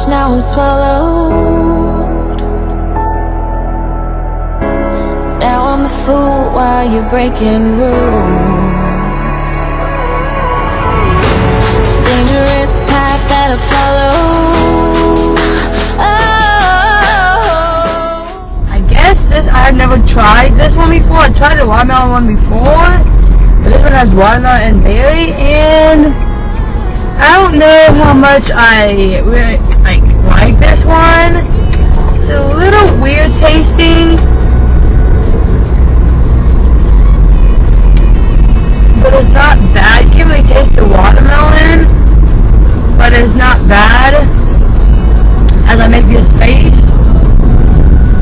much, now I'm swallowed. Now I'm the fool while you're breaking rules. Dangerous path that I follow. I guess I've never tried this one before. I tried the watermelon one before. But this one has watermelon and berry, and I don't know how much I really like this one. It's a little weird tasting, but it's not bad. You can't really taste the watermelon, but it's not bad. As I make this face,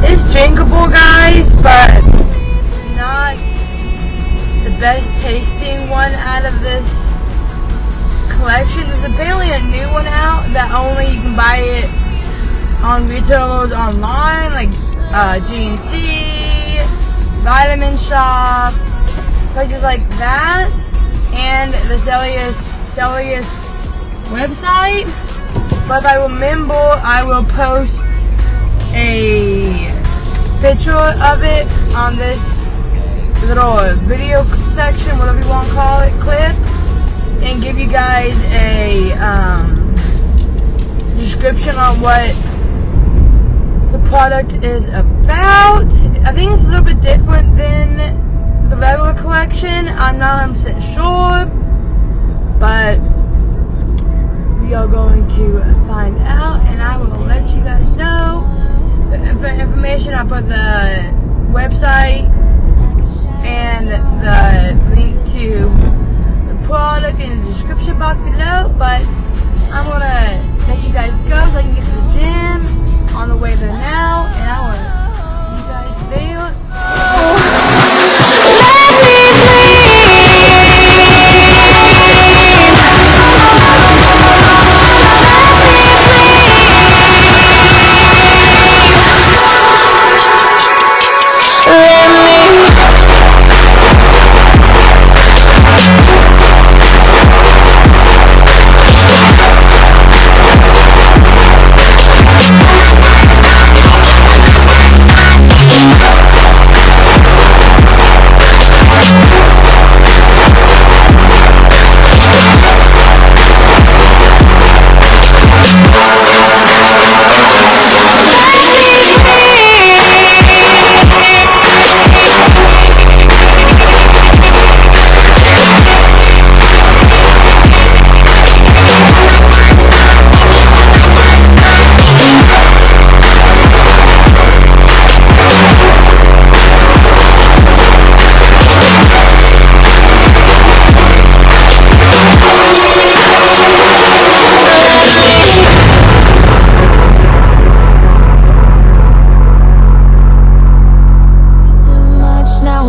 it's drinkable, guys, but not the best tasting one out of this collection. There's apparently a new one out that only you can buy it on retailers online, like GNC, Vitamin Shop, places like that, and the Celsius website. But if I remember, I will post a picture of it on this little video section, whatever you want to call it, clip, and give you guys a description on what the product is about. I think it's a little bit different than the regular collection. I'm not 100% sure, but we are going to find out, and I will let you guys know the information. I'll put the website and the link to the product in the description box below, but I'm gonna let you guys go so I can get to the gym on the way there now, and I want to see you guys there.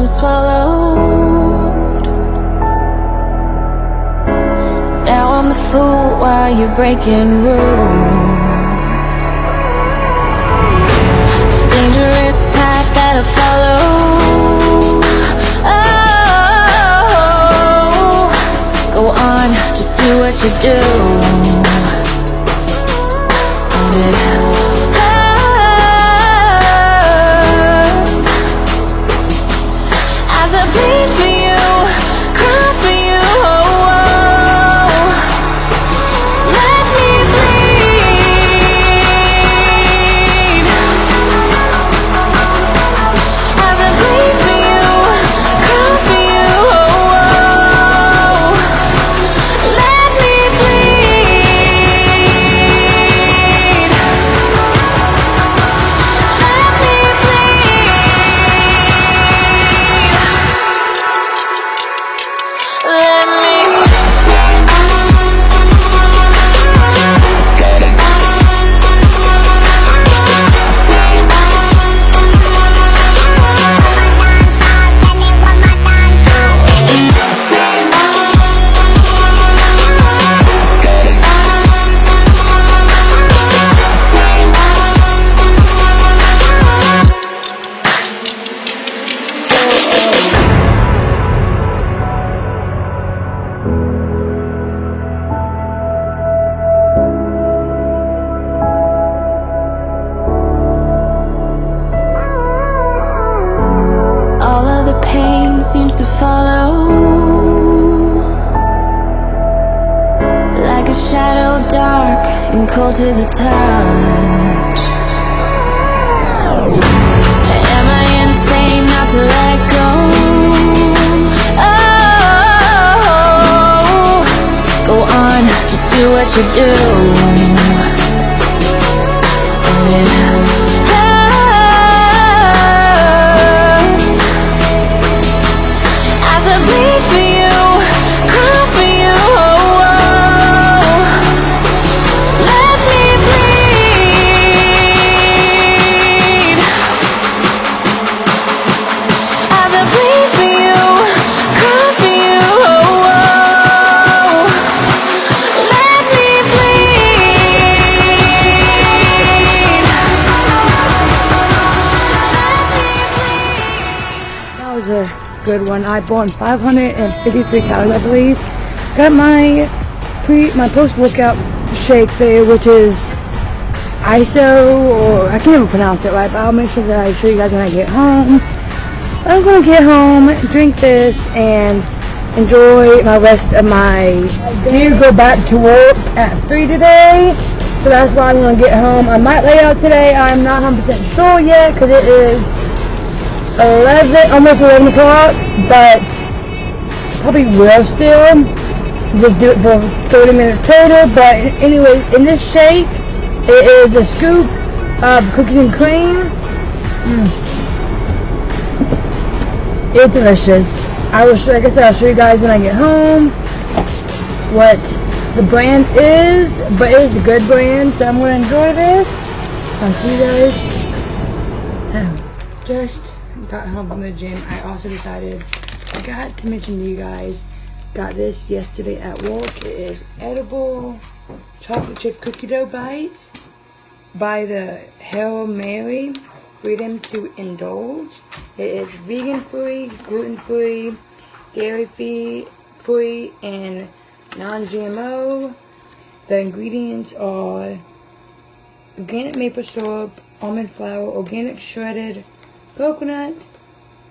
Swallowed. Now I'm the fool while you're breaking rules. Dangerous path that I follow. Oh, go on, just do what you do. And it as I bleed for you, cry for you, oh, oh. Let me bleed. As I bleed for you, cry for you, oh, oh. Let me bleed. seems to follow, like a shadow dark and cold to the touch. Am I insane not to let go? Oh, go on, just do what you do. And it hurts as I bleed for you, cry for you. Let me bleed as I bleed for you, cry for you. Let me bleed. That was a good one. I bought 553 calories, I believe. Got my post-workout shake there, which is ISO, or I can't even pronounce it right, but I'll make sure that I show you guys when I get home. I'm gonna get home, drink this, and enjoy my rest of my day. Go back to work at 3 today, so that's why I'm gonna get home. I might lay out today. I'm not 100% sure yet because it is almost 11 o'clock, but probably will still just do it for 30 minutes total. But anyway, in this shake, it is a scoop of cookies and cream. It's delicious. Like I said, I'll show you guys when I get home what the brand is, but it is a good brand, so I'm going to enjoy this. I'll see you guys. Just got home from the gym. I also decided, I got to mention to you guys, got this yesterday at work. It is edible chocolate chip cookie dough bites by the Hail Mary Freedom to Indulge. It is vegan free, gluten free, dairy free, and non-GMO. The ingredients are organic maple syrup, almond flour, organic shredded coconut,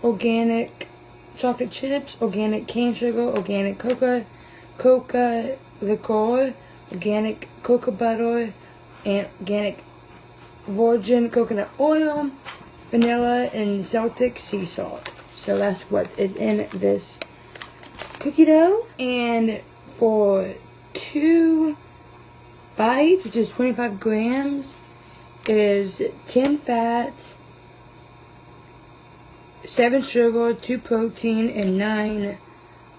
organic chocolate chips, organic cane sugar, organic coca liqueur, organic cocoa butter, and organic virgin coconut oil, vanilla, and Celtic sea salt. So that's what is in this cookie dough. And for 2 bites, which is 25 grams, is 10 fat, 7 sugar, 2 protein, and 9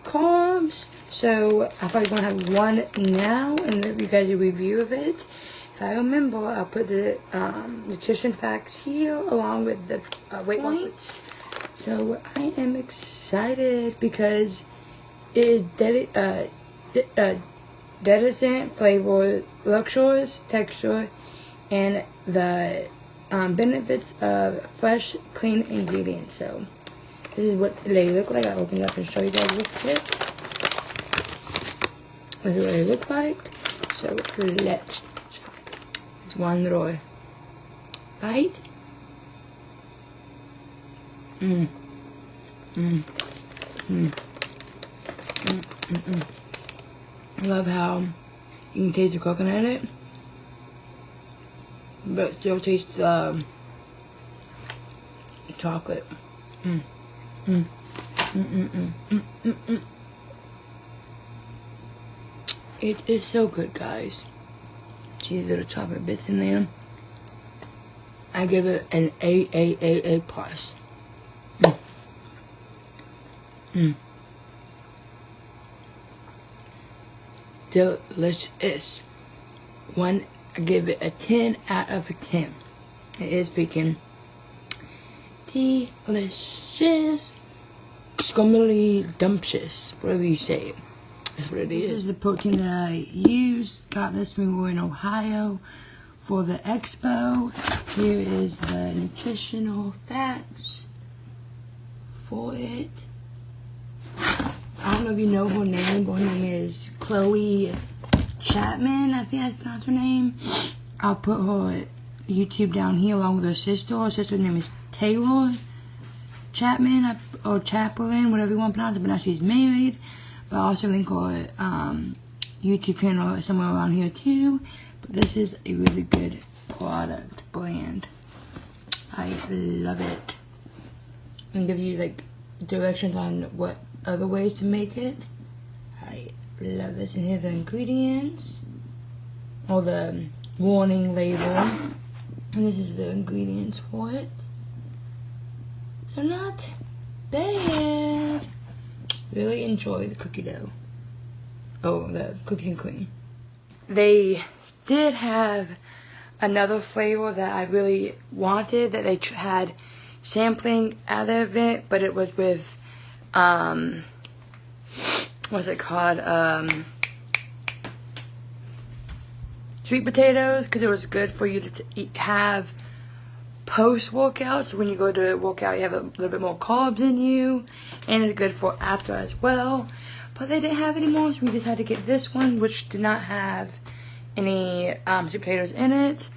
carbs. So I'm probably gonna have one now and give you guys a review of it. If I remember, I'll put the nutrition facts here along with the weight points. So I am excited because it is decadent flavor, luxurious texture, and the benefits of fresh, clean ingredients. So this is what they look like. I'll open it up and show you guys real quick. This is what they look like. So let's try. It's one little bite. I love how you can taste the coconut in it, but still taste the chocolate. It is so good, guys. See these little chocolate bits in there. I give it an A+. Delicious. I give it a 10 out of 10. It is freaking delicious. Scumily dumptious, whatever you say it. That's what it is. This is the protein that I used. Got this when we were in Ohio for the expo. Here is the nutritional facts for it. I don't know if you know her name, but her name is Chloe Chapman, I think that's pronounced her name. I'll put her YouTube down here along with her sister. Her sister's name is Taylor. Chapman, or Chaplin, whatever you want to pronounce it, but now she's married. But I'll also link her YouTube channel somewhere around here too. But this is a really good product brand. I love it. And give you like directions on what other ways to make it. I love this. And here are the ingredients, or the warning label. And this is the ingredients for it. So not bad. Really enjoy the cookie dough. Oh, the cookies and cream. They did have another flavor that I really wanted, that they had sampling out of it, but it was with, what's it called? Sweet potatoes, because it was good for you to have post-workout. So when you go to workout, you have a little bit more carbs in you, and it's good for after as well. But they didn't have any more, so we just had to get this one, which did not have any sweet potatoes in it.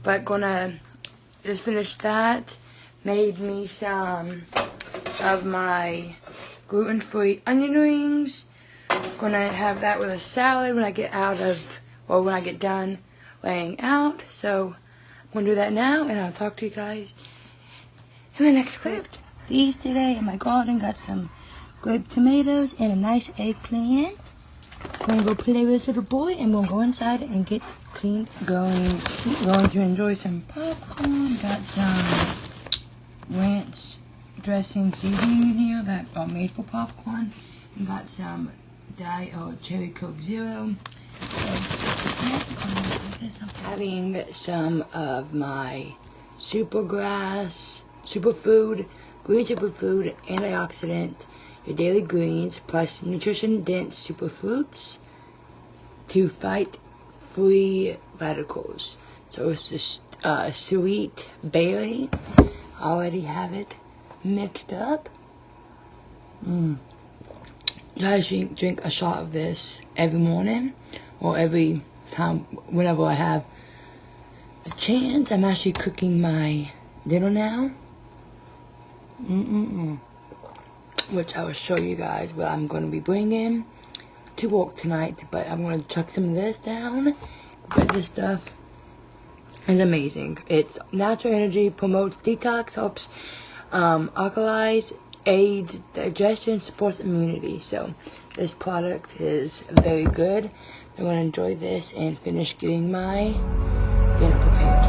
But gonna just finish that. Made me some of my gluten-free onion rings. Gonna have that with a salad when I get out of, or when I get done laying out. So I'm gonna do that now, and I'll talk to you guys in the next clip. These today in my garden, got some grape tomatoes and a nice eggplant. I'm gonna go play with this little boy, and we'll go inside and get cleaned. Going to enjoy some popcorn. Got some ranch dressing seasoning in here that are made for popcorn. And got some cherry Coke Zero. Having some of my superfood, green superfood, antioxidant, your daily greens, plus nutrition-dense superfruits to fight free radicals. So it's just sweet berry. I already have it mixed up. Try to drink a shot of this every morning, or every time, whenever I have the chance. I'm actually cooking my dinner now. Which I will show you guys what I'm going to be bringing to work tonight. But I'm going to chuck some of this down. But this stuff is amazing. It's natural energy, promotes detox, helps alkalize, aids digestion, supports immunity. So this product is very good. I'm going to enjoy this and finish getting my dinner prepared.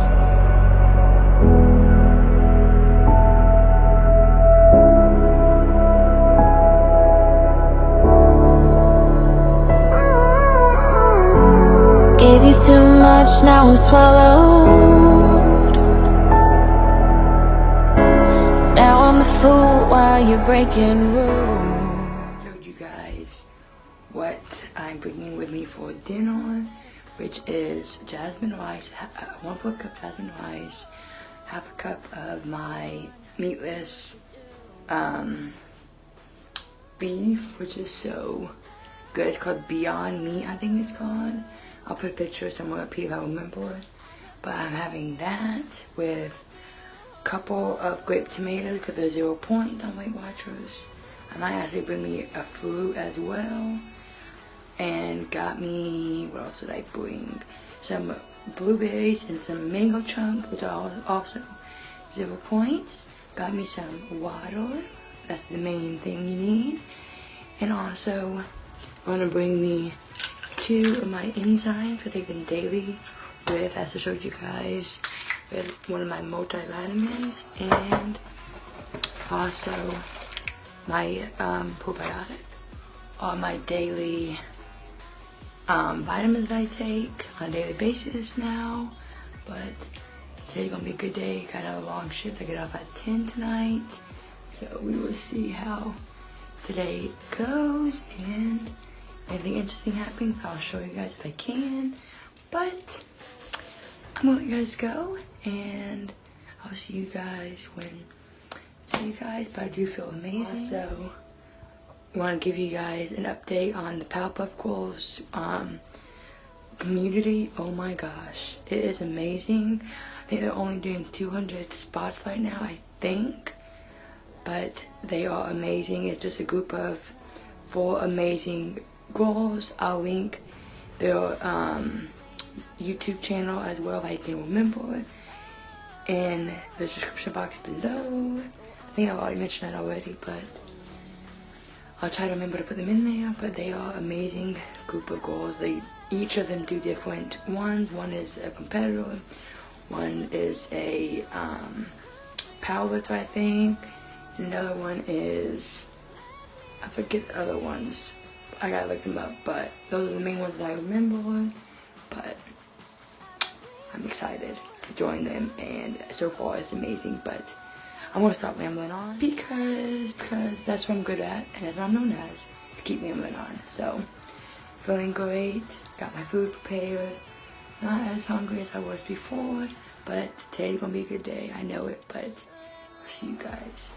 Gave you too much, now I'm swallowed. Now I'm the fool while you're breaking rules. Showed you guys what I'm bringing with me for dinner, which is jasmine rice, 1/4 cup jasmine rice, 1/2 cup of my meatless beef, which is so good. It's called Beyond Meat, I think it's called. I'll put a picture somewhere up here if I remember. But I'm having that with a couple of grape tomatoes because they're 0 point on Weight Watchers. I might actually bring me a fruit as well. And got me, what else did I bring? Some blueberries and some mango chunks, which are also 0 points. Got me some water. That's the main thing you need. And also, I'm gonna bring me 2 of my enzymes. I take them daily with, as I showed you guys, with one of my multivitamins, and also my probiotic, or my daily vitamins that I take on a daily basis now. But today's gonna be a good day. Got a long shift. I get off at 10 tonight, so we will see how today goes, and anything interesting happens, I'll show you guys if I can. But I'm gonna let you guys go, and I'll see you guys but I do feel amazing. So I want to give you guys an update on the Powerpuff Girls community. Oh my gosh, it is amazing. I think they're only doing 200 spots right now, I think. but they are amazing. It's just a group of 4 amazing girls. I'll link their YouTube channel as well if I can remember in the description box below. I think I've already mentioned that already, but I'll try to remember to put them in there. But they are amazing group of girls. Each of them do different ones. One is a competitor, one is a powerlifter, I think, and another one is, I forget the other ones, I gotta look them up, but those are the main ones that I remember. But I'm excited to join them, and so far it's amazing. But I'm gonna stop rambling on because that's what I'm good at, and that's what I'm known as, to keep rambling on. So, feeling great, got my food prepared, not as hungry as I was before, but today's gonna be a good day, I know it. But I'll see you guys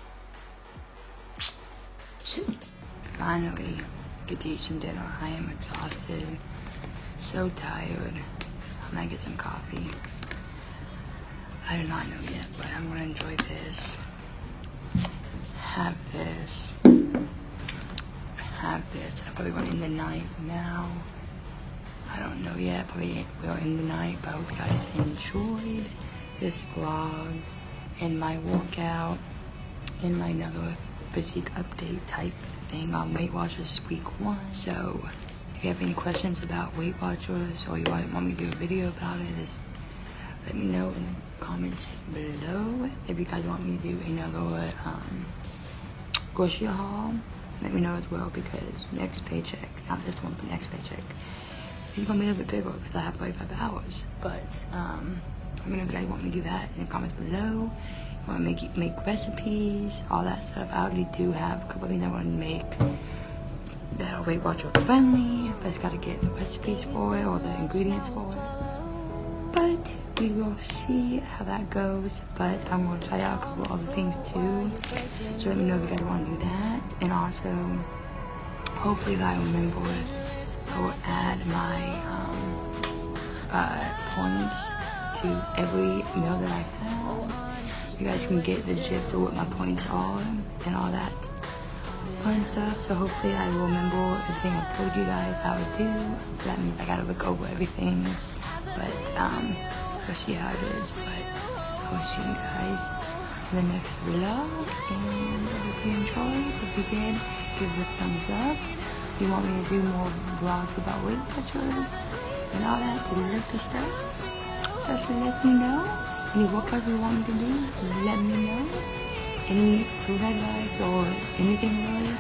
soon. Finally, get to eat some dinner. I am exhausted, so tired. I'm gonna get some coffee. I do not know yet, but I'm gonna enjoy this. Have this. I'm probably going to end the night now. I don't know yet. Probably will end the night, but I hope you guys enjoyed this vlog and my workout and my another physique update type thing on Weight Watchers week 1. So if you have any questions about Weight Watchers or you want me to do a video about it, just let me know in the comments below. If you guys want me to do another grocery haul, let me know as well, because next paycheck, not this one, but next paycheck, it's gonna be a little bit bigger because I have 35 hours. But let me know if you guys want me to do that in the comments below. You want to make recipes, all that stuff. I already do have a couple of things I want to make that are Weight Watcher friendly, but it's got to get the recipes for it or the ingredients for it. But we will see how that goes. But I'm going to try out a couple of other things too, so let me know if you guys want to do that. And also, hopefully if I remember, I will add my points to every meal that I have. You guys can get the gist of what my points are and all that fun stuff. So hopefully I will remember everything I told you guys I would do. So that means I gotta look over everything. But we'll see how it is. But I will see you guys in the next vlog. And I hope you enjoyed. If you did, give it a thumbs up. If you want me to do more vlogs about Weight Watchers and all that, to look the stuff, just let me know. Any workouts you want me to do, let me know. Any food advice or anything really,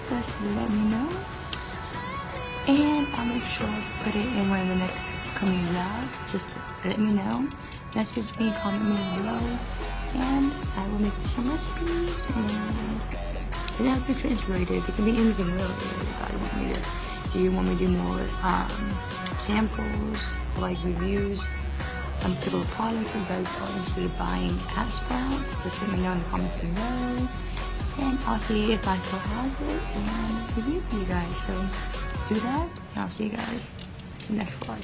just let me know. And I'll make sure to put it in one of the next coming vlogs. Just let me know. Message me, comment me below, and I will make you some recipes. And it has to be translated. It can be anything really. If I want me to, do you want me to do more samples, like reviews on particular products? If you guys are interested in buying at Sprouts, just let me know in the comments below, and I'll see if I still have it and review for you guys. So do that, and I'll see you guys in the next vlog.